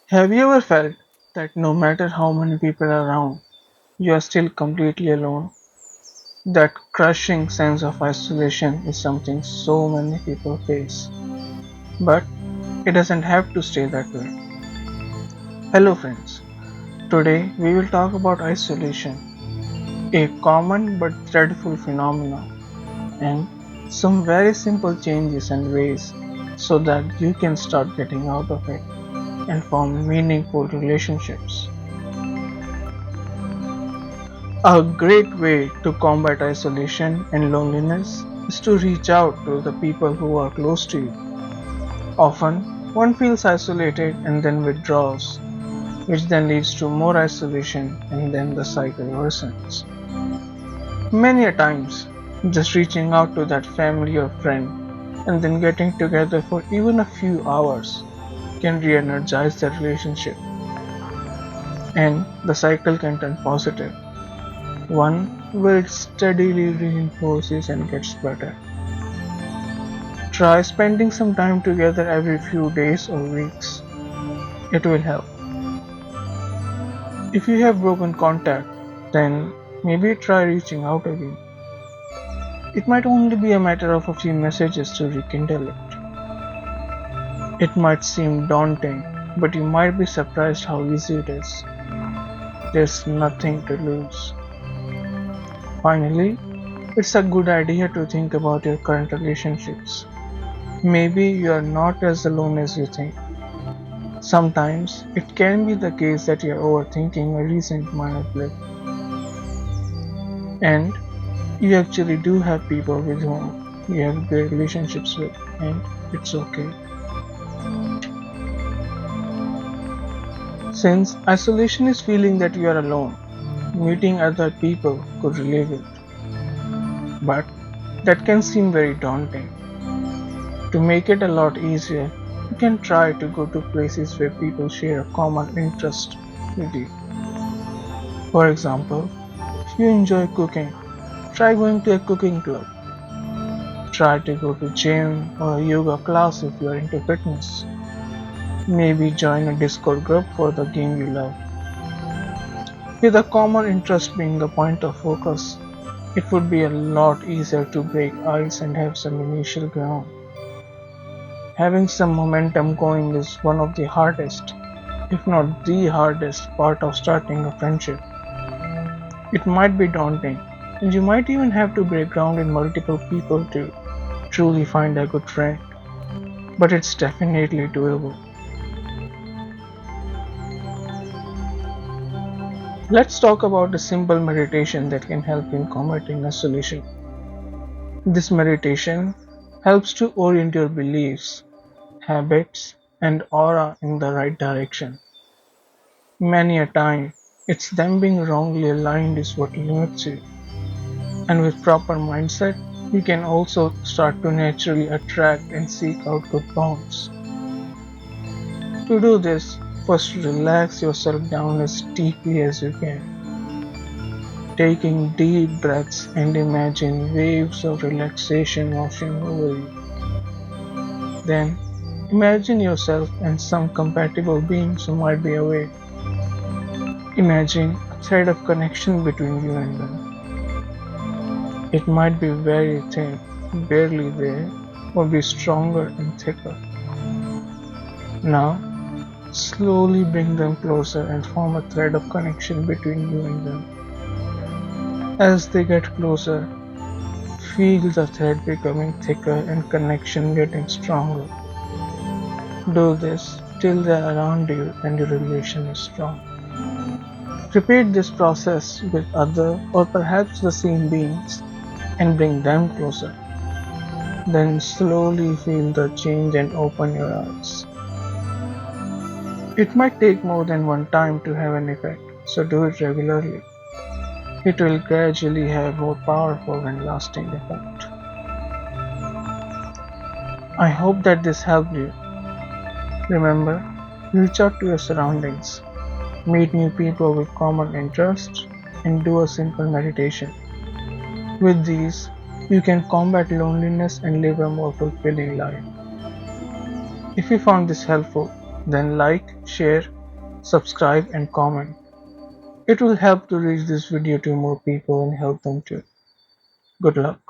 Have you ever felt that no matter how many people are around, you are still completely alone? That crushing sense of isolation is something so many people face, but it doesn't have to stay that way. Hello, friends. Today we will talk about isolation, a common but dreadful phenomenon, and some very simple changes and ways so that you can start getting out of it and form meaningful relationships. A great way to combat isolation and loneliness is to reach out to the people who are close to you. Often, one feels isolated and then withdraws, which then leads to more isolation and then the cycle worsens. Many a times, just reaching out to that family or friend and then getting together for even a few hours can re energize the relationship and the cycle can turn positive, one where it steadily reinforces and gets better. Try spending some time together every few days or weeks. It will help. If you have broken contact, then maybe try reaching out again. It might only be a matter of a few messages to rekindle it. It might seem daunting, but you might be surprised how easy it is. There's nothing to lose. Finally, it's a good idea to think about your current relationships. Maybe you are not as alone as you think. Sometimes it can be the case that you are overthinking a recent minor blip, and you actually do have people with whom you have great relationships with, and it's okay. Since isolation is feeling that you are alone, meeting other people could relieve it, but that can seem very daunting. To make it a lot easier, you can try to go to places where people share a common interest with you. For example, if you enjoy cooking, try going to a cooking club. Try to go to gym or a yoga class if you are into fitness. Maybe join a Discord group for the game you love. With a common interest being the point of focus, it would be a lot easier to break ice and have some initial ground. Having some momentum going is one of the hardest, if not the hardest, part of starting a friendship. It might be daunting, and you might even have to break ground in multiple people to truly find a good friend, but it's definitely doable. Let's talk about a simple meditation that can help in combating isolation. This meditation helps to orient your beliefs, habits, and aura in the right direction. Many a time, it's them being wrongly aligned is what limits you. And with proper mindset, you can also start to naturally attract and seek out good bonds. To do this, first relax yourself down as deeply as you can, taking deep breaths and imagine waves of relaxation washing over you. Then, imagine yourself and some compatible beings who might be away. Imagine a thread of connection between you and them. It might be very thin, barely there, or be stronger and thicker. Now, slowly bring them closer and form a thread of connection between you and them. As they get closer, feel the thread becoming thicker and connection getting stronger. Do this till they are around you and your relation is strong. Repeat this process with other or perhaps the same beings and bring them closer. Then slowly feel the change and open your eyes. It might take more than one time to have an effect, so do it regularly. It will gradually have more powerful and lasting effect. I hope that this helped you. Remember, reach out to your surroundings, meet new people with common interests, and do a simple meditation. With these, you can combat loneliness and live a more fulfilling life. If you found this helpful, then like, share, subscribe, and comment. It will help to reach this video to more people and help them too. Good luck.